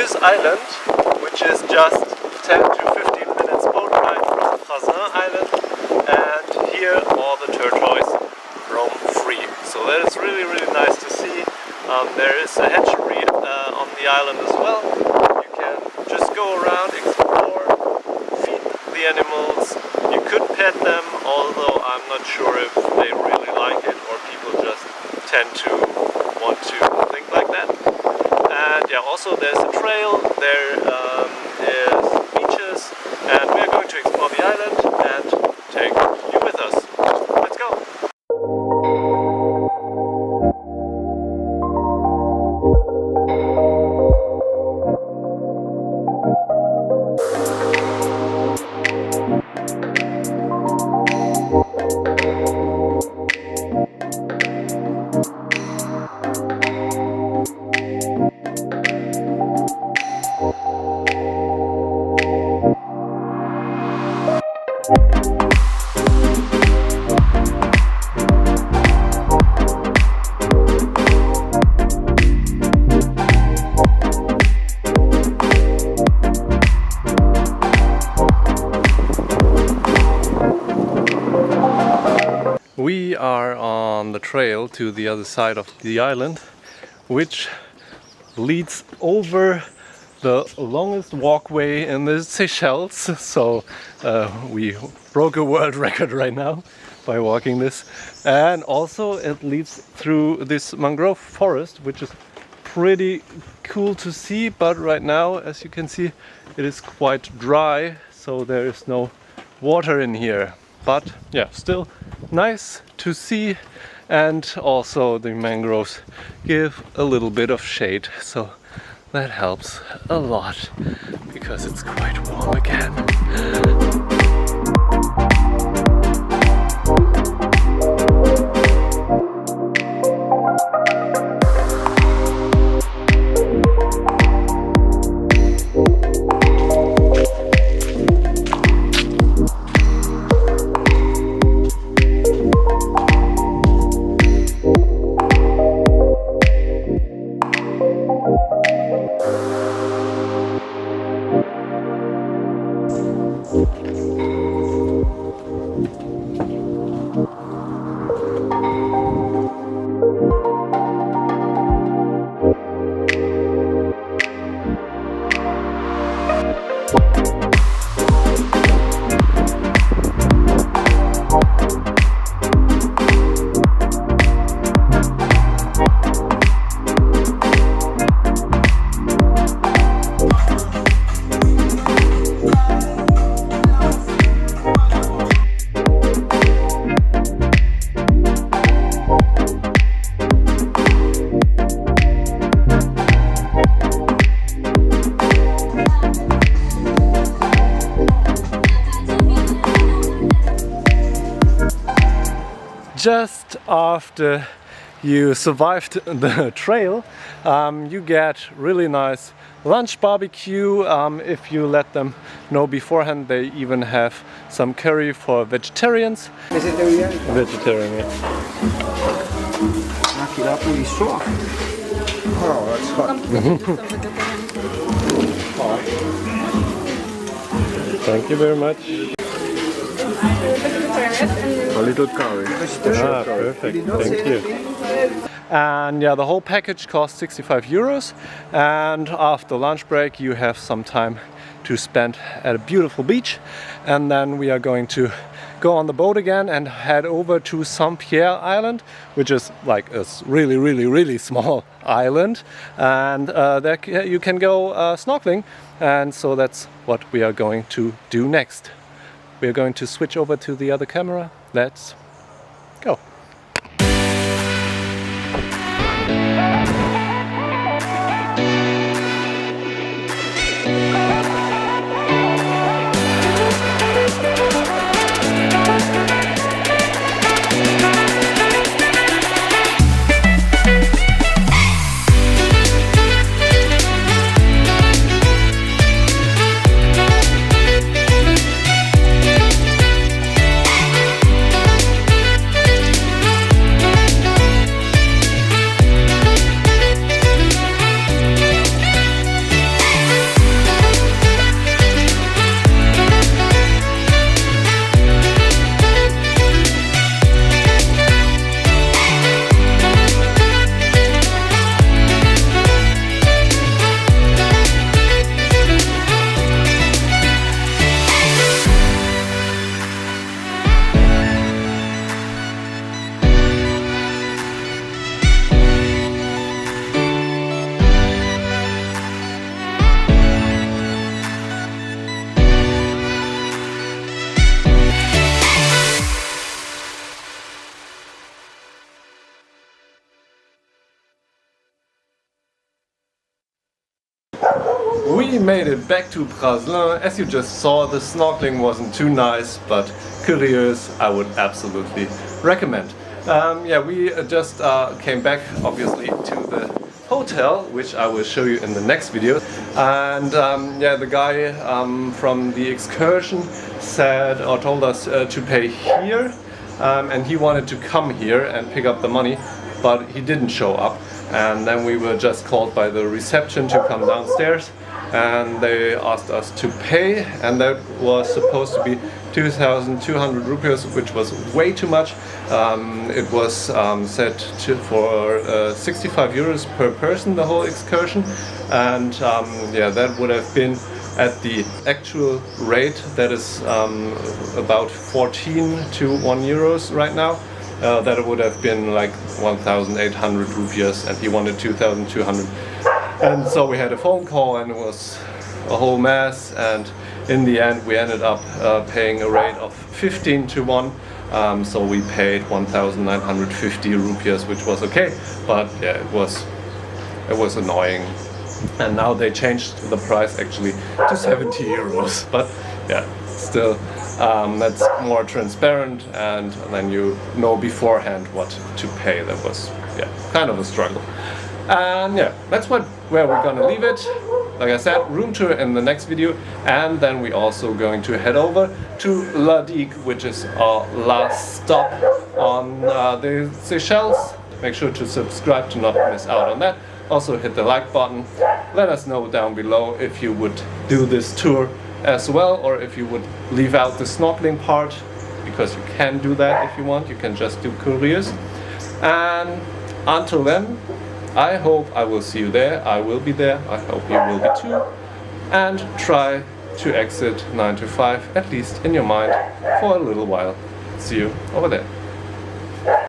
Curieuse Island, which is just 10 to 15 minutes boat ride from Praslin Island, and here all the turtoise roam free. So that is really nice to see. There is a hatchery on the island as well. You can just go around, explore, feed the animals. You could pet them, although I'm not sure if they really like it or people just tend to want to think like that. And yeah, also there's a trail, there is beaches, and we are going to explore the island and take you with us. Let's go! We are on the trail to the other side of the island, which leads over the longest walkway in the Seychelles. So we broke a world record right now by walking this. And also it leads through this mangrove forest, which is pretty cool to see. But right now, as you can see, it is quite dry, so there is no water in here. But yeah, still nice to see, and also the mangroves give a little bit of shade, so that helps a lot because it's quite warm again. Just after you survived the trail, you get really nice lunch barbecue. If you let them know beforehand, they even have some curry for vegetarians. Vegetarian? Vegetarian, yeah. Oh, that's hot. Thank you very much. A little curry. Ah, perfect. Thank you. And yeah, the whole package costs 65 euros. And after lunch break, you have some time to spend at a beautiful beach. And then we are going to go on the boat again and head over to St.Pierre Island, which is like a really small island. And there you can go snorkeling. And so that's what we are going to do next. We are going to switch over to the other camera. Let's go. we made it back to Praslin. As you just saw, the snorkeling wasn't too nice, but Curieuse I would absolutely recommend. Yeah, we just came back obviously to the hotel, which I will show you in the next video. And yeah, the guy from the excursion said or told us to pay here, and he wanted to come here and pick up the money, but he didn't show up. And then we were just called by the reception to come downstairs, and they asked us to pay, and that was supposed to be 2,200 rupees, which was way too much. It was set for 65 euros per person, the whole excursion, and yeah, that would have been at the actual rate, that is about 14 to 1 euros right now. That it would have been like 1,800 rupees, and he wanted 2,200. And so we had a phone call, and it was a whole mess, and in the end we ended up paying a rate of 15 to 1. So we paid 1,950 rupees, which was okay, but yeah, it was annoying. And now they changed the price actually to 70 euros. But yeah, still, that's more transparent, and then you know beforehand what to pay. That was, yeah, kind of a struggle. And yeah, that's where we're gonna leave it. Like I said, room tour in the next video, and then we're also going to head over to La Digue, which is our last stop on the Seychelles. Make sure to subscribe to not miss out on that. Also hit the like button. Let us know down below if you would do this tour as well, or if you would leave out the snorkeling part, because you can do that if you want. You can just do Curieuse. And until then, I hope I will see you there. I will be there. I hope you will be too. And try to exit 9 to 5, at least in your mind, for a little while. See you over there.